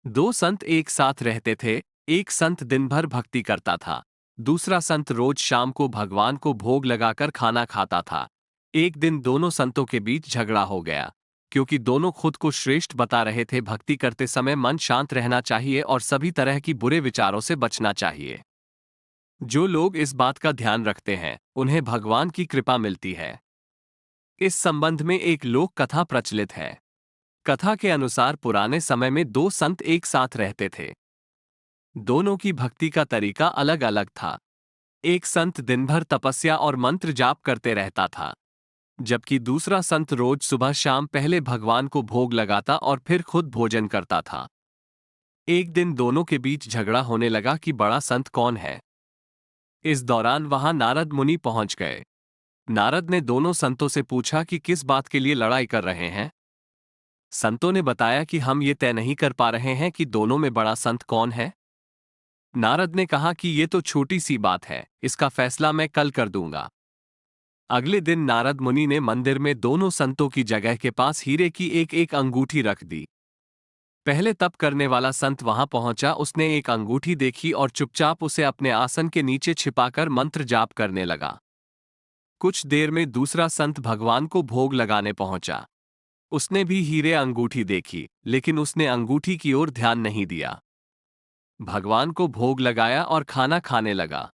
दो संत एक साथ रहते थे। एक संत दिन भर भक्ति करता था। दूसरा संत रोज शाम को भगवान को भोग लगाकर खाना खाता था। एक दिन दोनों संतों के बीच झगड़ा हो गया, क्योंकि दोनों खुद को श्रेष्ठ बता रहे थे। भक्ति करते समय मन शांत रहना चाहिए और सभी तरह की बुरे विचारों से बचना चाहिए। जो लोग इस बात का ध्यान रखते हैं, उन्हें भगवान की कृपा मिलती है। इस संबंध में एक लोक कथा प्रचलित है। कथा के अनुसार पुराने समय में दो संत एक साथ रहते थे। दोनों की भक्ति का तरीका अलग अलग था। एक संत दिन भर तपस्या और मंत्र जाप करते रहता था, जबकि दूसरा संत रोज सुबह शाम पहले भगवान को भोग लगाता और फिर खुद भोजन करता था। एक दिन दोनों के बीच झगड़ा होने लगा कि बड़ा संत कौन है। इस दौरान वहां नारद मुनि पहुंच गए। नारद ने दोनों संतों से पूछा कि किस बात के लिए लड़ाई कर रहे हैं। संतों ने बताया कि हम ये तय नहीं कर पा रहे हैं कि दोनों में बड़ा संत कौन है। नारद ने कहा कि ये तो छोटी सी बात है, इसका फैसला मैं कल कर दूंगा। अगले दिन नारद मुनि ने मंदिर में दोनों संतों की जगह के पास हीरे की एक एक अंगूठी रख दी। पहले तप करने वाला संत वहां पहुंचा। उसने एक अंगूठी देखी और चुपचाप उसे अपने आसन के नीचे छिपाकर मंत्र जाप करने लगा। कुछ देर में दूसरा संत भगवान को भोग लगाने पहुंचा। उसने भी हीरे अंगूठी देखी, लेकिन उसने अंगूठी की ओर ध्यान नहीं दिया। भगवान को भोग लगाया और खाना खाने लगा।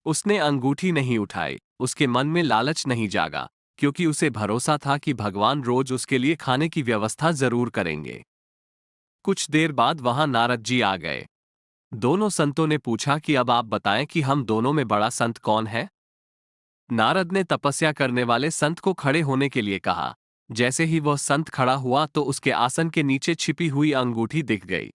उसने अंगूठी नहीं उठाई। उसके मन में लालच नहीं जागा, क्योंकि उसे भरोसा था कि भगवान रोज उसके लिए खाने की व्यवस्था जरूर करेंगे। कुछ देर बाद वहां नारद जी आ गए। दोनों संतों ने पूछा कि अब आप बताएं कि हम दोनों में बड़ा संत कौन है। नारद ने तपस्या करने वाले संत को खड़े होने के लिए कहा। जैसे ही वह संत खड़ा हुआ तो उसके आसन के नीचे छिपी हुई अंगूठी दिख गई।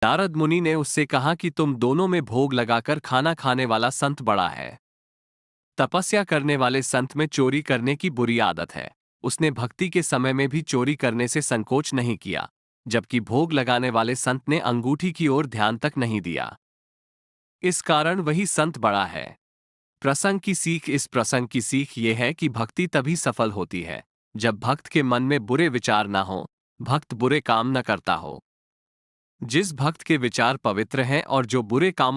नारद मुनि ने उससे कहा कि तुम दोनों में भोग लगाकर खाना खाने वाला संत बड़ा है। तपस्या करने वाले संत में चोरी करने की बुरी आदत है। उसने भक्ति के समय में भी चोरी करने से संकोच नहीं किया, जबकि भोग लगाने वाले संत ने अंगूठी की ओर ध्यान तक नहीं दिया। इस कारण वही संत बड़ा है। प्रसंग की सीख। इस प्रसंग की सीख ये है कि भक्ति तभी सफल होती है जब भक्त के मन में बुरे विचार ना हो, भक्त बुरे काम न करता हो। जिस भक्त के विचार पवित्र हैं और जो बुरे कामों